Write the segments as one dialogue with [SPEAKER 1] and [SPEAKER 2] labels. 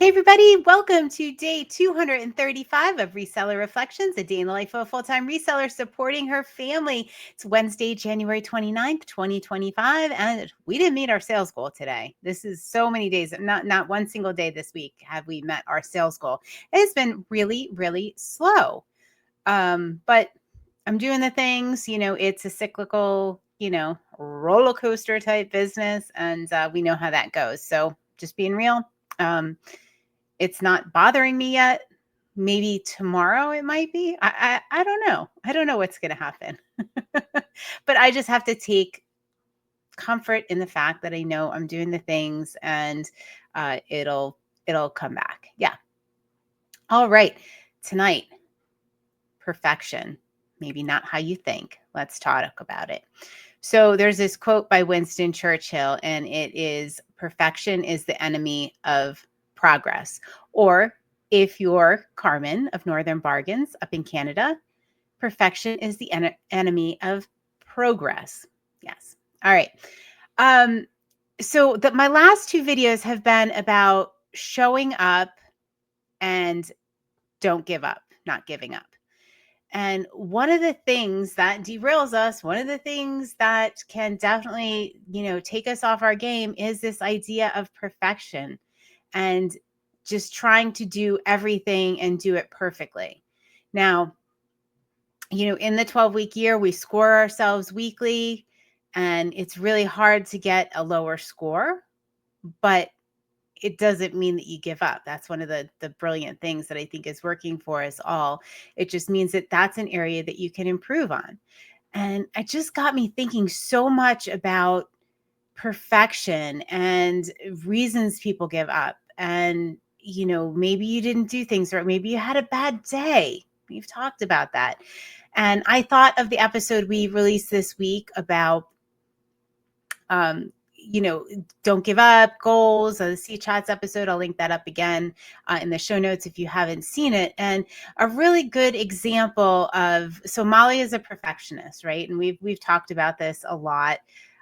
[SPEAKER 1] Hey, everybody, welcome to day 235 of Reseller Reflections, a day in the life of a full-time reseller supporting her family. It's Wednesday, January 29th, 2025, and we didn't meet our sales goal today. This is so many days, not one single day this week have we met our sales goal. It's been really, really slow. But I'm doing the things, it's a cyclical, roller coaster type business, and we know how that goes. So just being real. It's not bothering me yet. Maybe tomorrow it might be. I don't know. I don't know what's going to happen. But I just have to take comfort in the fact that I know I'm doing the things, and it'll come back. Yeah. All right. Tonight, perfection. Maybe not how you think. Let's talk about it. So there's this quote by Winston Churchill, and it is, perfection is the enemy of progress. Or if you're Carmen of Northern Bargains up in Canada, perfection is the enemy of progress. Yes. All right. So my last two videos have been about showing up and don't give up, not giving up. And one of the things that derails us, one of the things that can definitely, take us off our game is this idea of perfection and just trying to do everything and do it perfectly. Now, in the 12-week year, we score ourselves weekly, and it's really hard to get a lower score, but it doesn't mean that you give up. That's one of the brilliant things that I think is working for us all. It just means that that's an area that you can improve on. And it just got me thinking so much about perfection and reasons people give up. And, maybe you didn't do things right. Maybe you had a bad day. We've talked about that. And I thought of the episode we released this week about don't give up, goals, the C Chats episode. I'll link that up again in the show notes if you haven't seen it. And a really good example of, so Molly is a perfectionist, right? And we've talked about this a lot.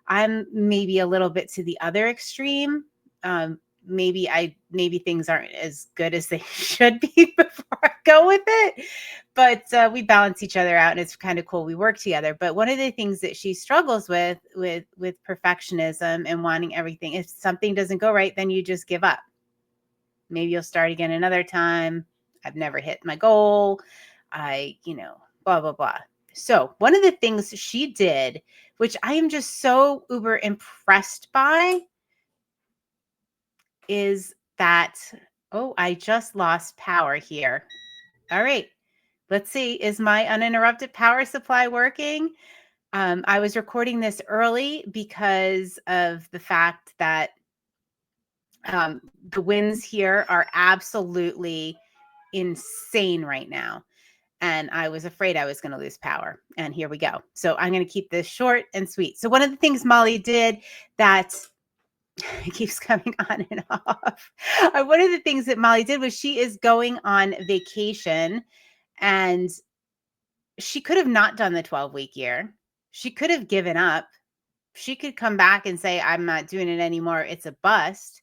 [SPEAKER 1] I'm maybe a little bit to the other extreme. Maybe things aren't as good as they should be before I go with it. But we balance each other out, and it's kind of cool. We work together. But one of the things that she struggles with perfectionism and wanting everything, if something doesn't go right, then you just give up. Maybe you'll start again another time. I've never hit my goal. Blah, blah, blah. So one of the things she did, which I am just so uber impressed by, is that, I just lost power here. All right. Let's see, is my uninterrupted power supply working? I was recording this early because of the fact that the winds here are absolutely insane right now. And I was afraid I was going to lose power. And here we go. So I'm going to keep this short and sweet. So one of the things Molly did that it keeps coming on and off. One of the things that Molly did was she is going on vacation, and she could have not done the 12-week year. She could have given up. She could come back and say, I'm not doing it anymore. It's a bust.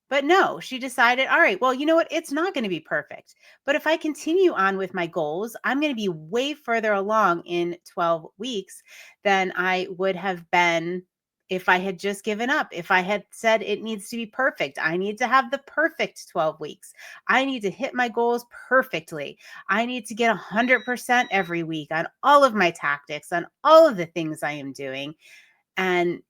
[SPEAKER 1] But no, she decided, all right, well, you know what? It's not going to be perfect. But if I continue on with my goals, I'm going to be way further along in 12 weeks than I would have been if I had just given up. If I had said it needs to be perfect, I need to have the perfect 12 weeks. I need to hit my goals perfectly. I need to get 100% every week on all of my tactics, on all of the things I am doing. And,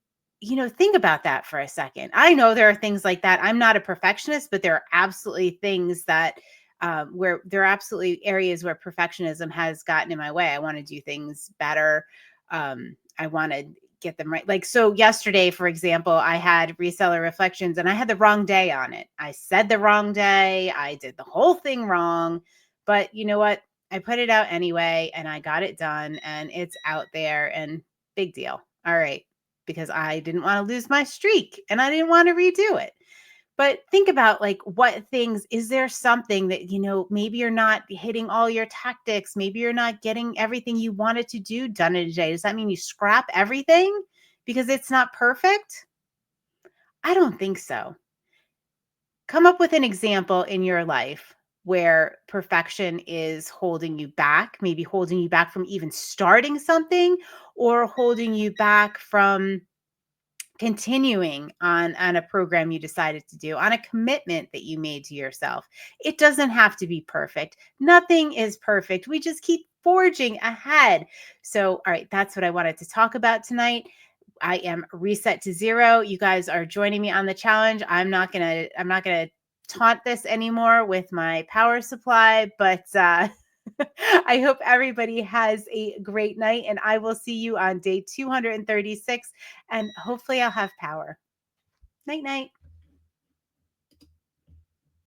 [SPEAKER 1] think about that for a second. I know there are things like that. I'm not a perfectionist, but there are absolutely things that where there are absolutely areas where perfectionism has gotten in my way. I want to do things better. I want to get them right. Like, so yesterday, for example, I had Reseller Reflections and I had the wrong day on it. I said the wrong day. I did the whole thing wrong. But you know what? I put it out anyway and I got it done and it's out there, and big deal. All right. Because I didn't want to lose my streak and I didn't want to redo it. But think about, like, what things, is there something that, maybe you're not hitting all your tactics. Maybe you're not getting everything you wanted to do done in a day. Does that mean you scrap everything because it's not perfect? I don't think so. come up with an example in your life where perfection is holding you back, maybe holding you back from even starting something or holding you back from continuing on a program you decided to do, on a commitment that you made to yourself. It doesn't have to be perfect. Nothing is perfect. We just keep forging ahead. So, all right, that's what I wanted to talk about tonight. I am reset to zero. You guys are joining me on the challenge. I'm not gonna taunt this anymore with my power supply, but I hope everybody has a great night, and I will see you on day 236, and hopefully I'll have power. Night night.